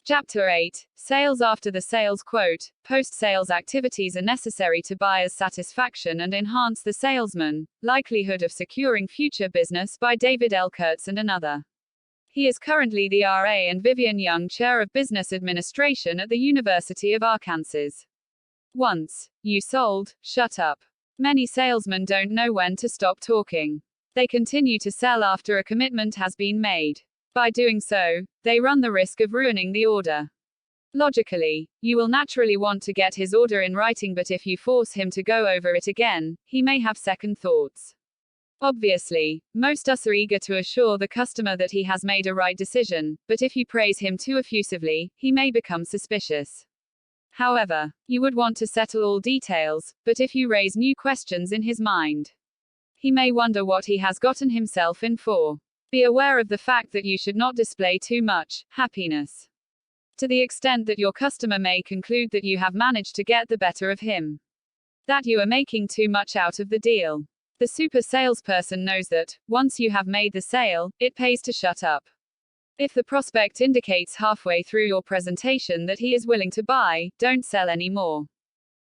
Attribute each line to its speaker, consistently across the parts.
Speaker 1: Chapter 8. Sales. After the sales quote, post-sales activities are necessary to buyer's satisfaction and enhance the salesman likelihood of securing future business, by David L. Kurtz and another. He is currently the R.A. and Vivian Young Chair of Business Administration at the University of Arkansas. Once you sold, shut up. Many salesmen don't know when to stop talking. They continue to sell after a commitment has been made. By doing so, they run the risk of ruining the order. Logically, you will naturally want to get his order in writing, but if you force him to go over it again, he may have second thoughts. Obviously, most us are eager to assure the customer that he has made a right decision, but if you praise him too effusively, he may become suspicious. However, you would want to settle all details, but if you raise new questions in his mind, he may wonder what he has gotten himself in for. Be aware of the fact that you should not display too much happiness, to the extent that your customer may conclude that you have managed to get the better of him, that you are making too much out of the deal. The super salesperson knows that, once you have made the sale, it pays to shut up. If the prospect indicates halfway through your presentation that he is willing to buy, don't sell anymore.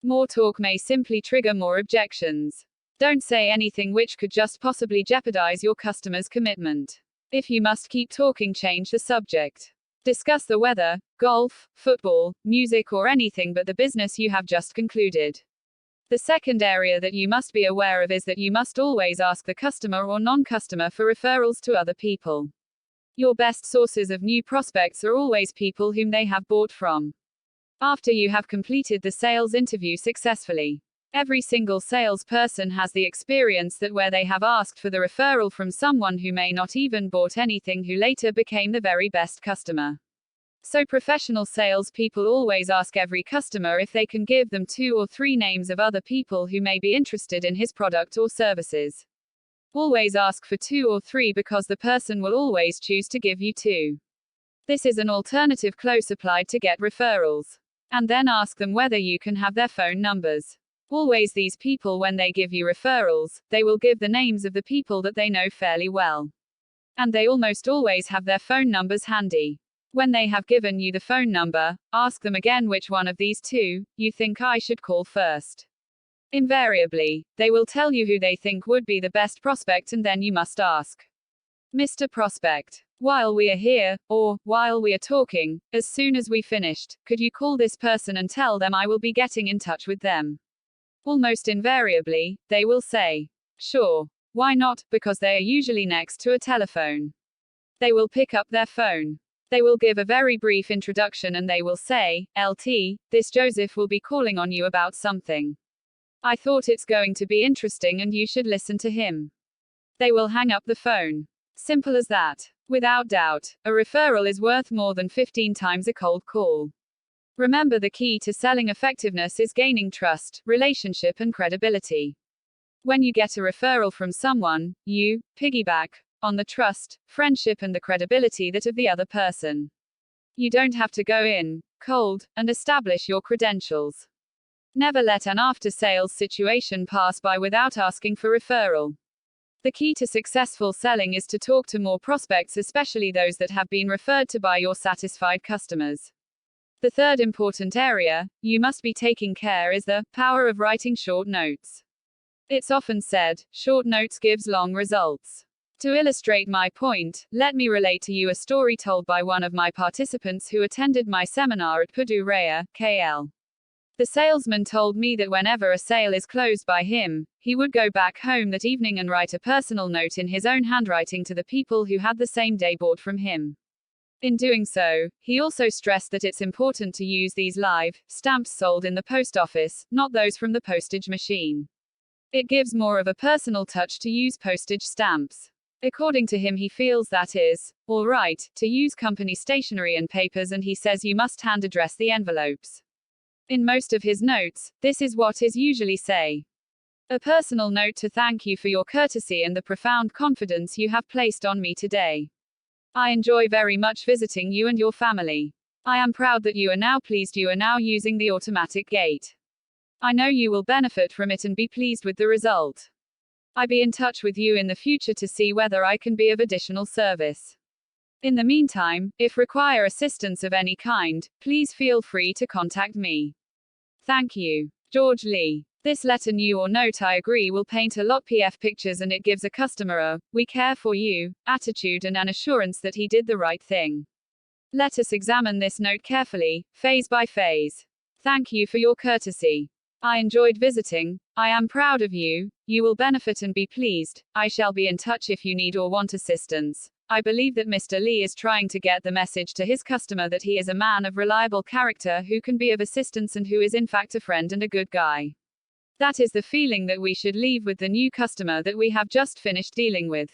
Speaker 1: More talk may simply trigger more objections. Don't say anything which could just possibly jeopardize your customer's commitment. If you must keep talking, change the subject. Discuss the weather, golf, football, music, or anything but the business you have just concluded. The second area that you must be aware of is that you must always ask the customer or non-customer for referrals to other people. Your best sources of new prospects are always people whom they have bought from. After you have completed the sales interview successfully, every single salesperson has the experience that where they have asked for the referral from someone who may not even bought anything, who later became the very best customer. So professional salespeople always ask every customer if they can give them 2 or 3 names of other people who may be interested in his product or services. Always ask for 2 or 3 because the person will always choose to give you 2. This is an alternative close applied to get referrals. And then ask them whether you can have their phone numbers. Always these people, when they give you referrals, they will give the names of the people that they know fairly well. And they almost always have their phone numbers handy. When they have given you the phone number, ask them again which one of these 2 you think I should call first. Invariably, they will tell you who they think would be the best prospect, and then you must ask, Mr. Prospect, while we are here, or, while we are talking, as soon as we finished, could you call this person and tell them I will be getting in touch with them? Almost invariably, they will say, sure. Why not? Because they are usually next to a telephone. They will pick up their phone. They will give a very brief introduction and they will say, LT, this Joseph will be calling on you about something. I thought it's going to be interesting and you should listen to him. They will hang up the phone. Simple as that. Without doubt, a referral is worth more than 15 times a cold call. Remember, the key to selling effectiveness is gaining trust, relationship, and credibility. When you get a referral from someone, you piggyback on the trust, friendship, and the credibility that of the other person. You don't have to go in cold and establish your credentials. Never let an after-sales situation pass by without asking for referral. The key to successful selling is to talk to more prospects, especially those that have been referred to by your satisfied customers. The third important area you must be taking care is the power of writing short notes. It's often said, short notes gives long results. To illustrate my point, let me relate to you a story told by one of my participants who attended my seminar at Purdue Raya, KL. The salesman told me that whenever a sale is closed by him, he would go back home that evening and write a personal note in his own handwriting to the people who had the same day bought from him. In doing so, he also stressed that it's important to use these live stamps sold in the post office, not those from the postage machine. It gives more of a personal touch to use postage stamps. According to him, he feels that is all right to use company stationery and papers, and he says you must hand address the envelopes. In most of his notes, this is what is usually say. A personal note to thank you for your courtesy and the profound confidence you have placed on me today. I enjoy very much visiting you and your family. I am proud that you are now pleased you are now using the automatic gate. I know you will benefit from it and be pleased with the result. I be in touch with you in the future to see whether I can be of additional service. In the meantime, if require assistance of any kind, please feel free to contact me. Thank you. George Lee. This letter, new or note, I agree, will paint a lot PF pictures, and it gives a customer a "we care for you" attitude and an assurance that he did the right thing. Let us examine this note carefully, phase by phase. Thank you for your courtesy. I enjoyed visiting. I am proud of you. You will benefit and be pleased. I shall be in touch if you need or want assistance. I believe that Mr. Lee is trying to get the message to his customer that he is a man of reliable character who can be of assistance and who is in fact a friend and a good guy. That is the feeling that we should leave with the new customer that we have just finished dealing with.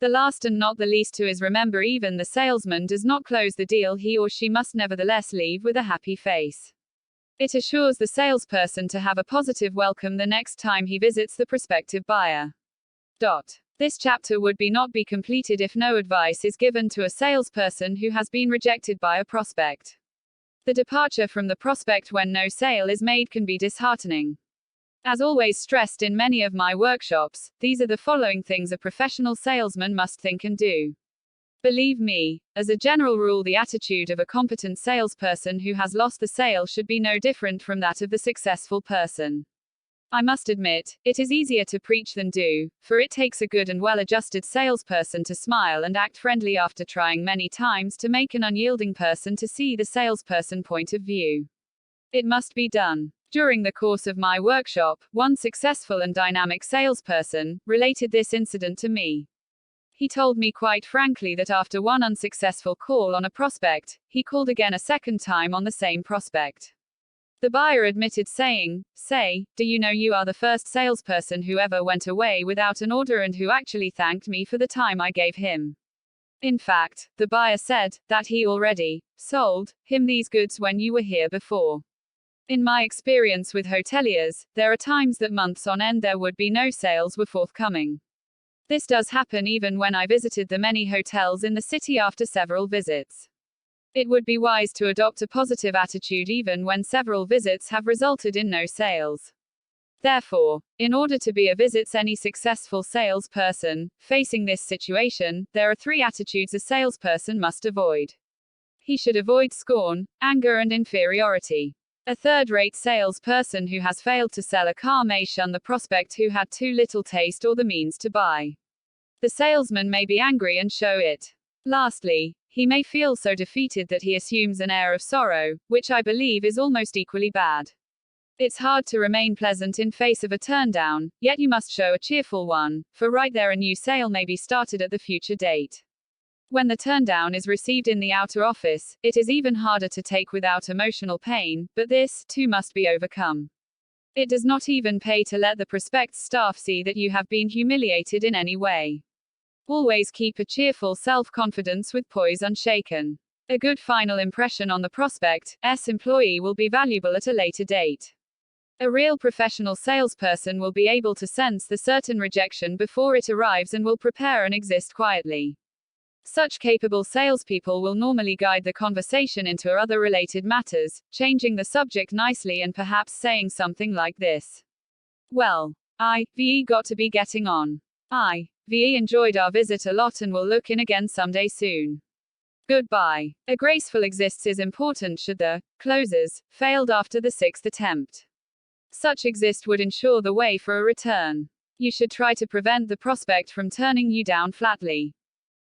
Speaker 1: The last and not the least to is, remember, even the salesman does not close the deal, he or she must nevertheless leave with a happy face. It assures the salesperson to have a positive welcome the next time he visits the prospective buyer. This chapter would not be completed if no advice is given to a salesperson who has been rejected by a prospect. The departure from the prospect when no sale is made can be disheartening. As always stressed in many of my workshops, these are the following things a professional salesman must think and do. Believe me, as a general rule, the attitude of a competent salesperson who has lost the sale should be no different from that of the successful person. I must admit, it is easier to preach than do, for it takes a good and well-adjusted salesperson to smile and act friendly after trying many times to make an unyielding person to see the salesperson point of view. It must be done. During the course of my workshop, one successful and dynamic salesperson related this incident to me. He told me quite frankly that after one unsuccessful call on a prospect, he called again a second time on the same prospect. The buyer admitted saying, "Do you know you are the first salesperson who ever went away without an order and who actually thanked me for the time I gave him." In fact, the buyer said that he already sold him these goods when you were here before. In my experience with hoteliers, there are times that months on end there would be no sales were forthcoming. This does happen even when I visited the many hotels in the city after several visits. It would be wise to adopt a positive attitude even when several visits have resulted in no sales. Therefore, in order to be any successful salesperson facing this situation, there are 3 attitudes a salesperson must avoid. He should avoid scorn, anger, and inferiority. A third-rate salesperson who has failed to sell a car may shun the prospect who had too little taste or the means to buy. The salesman may be angry and show it. Lastly, he may feel so defeated that he assumes an air of sorrow, which I believe is almost equally bad. It's hard to remain pleasant in face of a turndown, yet you must show a cheerful one, for right there a new sale may be started at the future date. When the turndown is received in the outer office, it is even harder to take without emotional pain, but this, too, must be overcome. It does not even pay to let the prospect's staff see that you have been humiliated in any way. Always keep a cheerful self-confidence with poise unshaken. A good final impression on the prospect's employee will be valuable at a later date. A real professional salesperson will be able to sense the certain rejection before it arrives and will prepare and exist quietly. Such capable salespeople will normally guide the conversation into other related matters, changing the subject nicely and perhaps saying something like this. "Well, I've got to be getting on. I've enjoyed our visit a lot and will look in again someday soon. Goodbye." A graceful exit is important should the closers failed after the 6th attempt. Such exit would ensure the way for a return. You should try to prevent the prospect from turning you down flatly.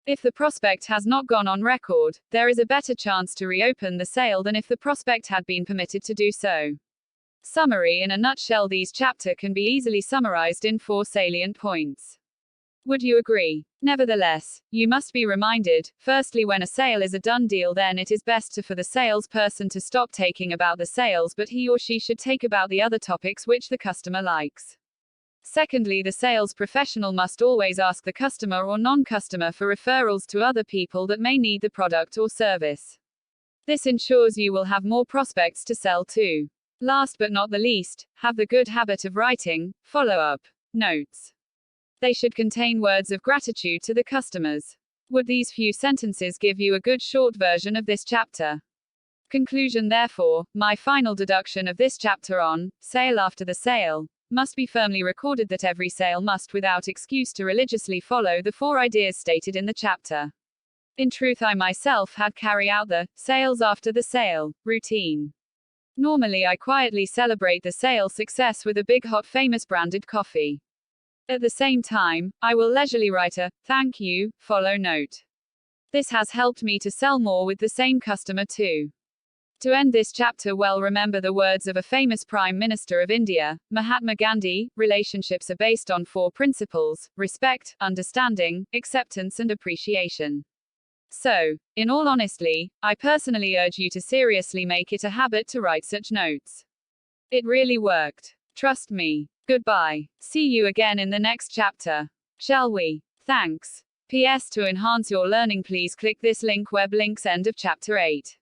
Speaker 1: If the prospect has not gone on record, there is a better chance to reopen the sale than if the prospect had been permitted to do so. Summary: in a nutshell, these chapter can be easily summarized in 4 salient points. Would you agree? Nevertheless, you must be reminded, firstly, when a sale is a done deal, then it is best for the salesperson to stop taking about the sales, but he or she should take about the other topics which the customer likes. Secondly, the sales professional must always ask the customer or non-customer for referrals to other people that may need the product or service. This ensures you will have more prospects to sell to. Last but not the least, have the good habit of writing follow-up notes. They should contain words of gratitude to the customers. Would these few sentences give you a good short version of this chapter? Conclusion: therefore, my final deduction of this chapter on sale after the sale must be firmly recorded that every sale must without excuse to religiously follow the 4 ideas stated in the chapter. In truth, I myself had carry out the sales after the sale routine. Normally, I quietly celebrate the sale success with a big hot famous branded coffee. At the same time, I will leisurely write a thank you follow note. This has helped me to sell more with the same customer too. To end this chapter well, remember the words of a famous Prime Minister of India, Mahatma Gandhi: relationships are based on 4 principles: respect, understanding, acceptance, and appreciation. So, in all honesty, I personally urge you to seriously make it a habit to write such notes. It really worked. Trust me. Goodbye. See you again in the next chapter. Shall we? Thanks. PS. To enhance your learning, please click this link. Web links. End of chapter 8.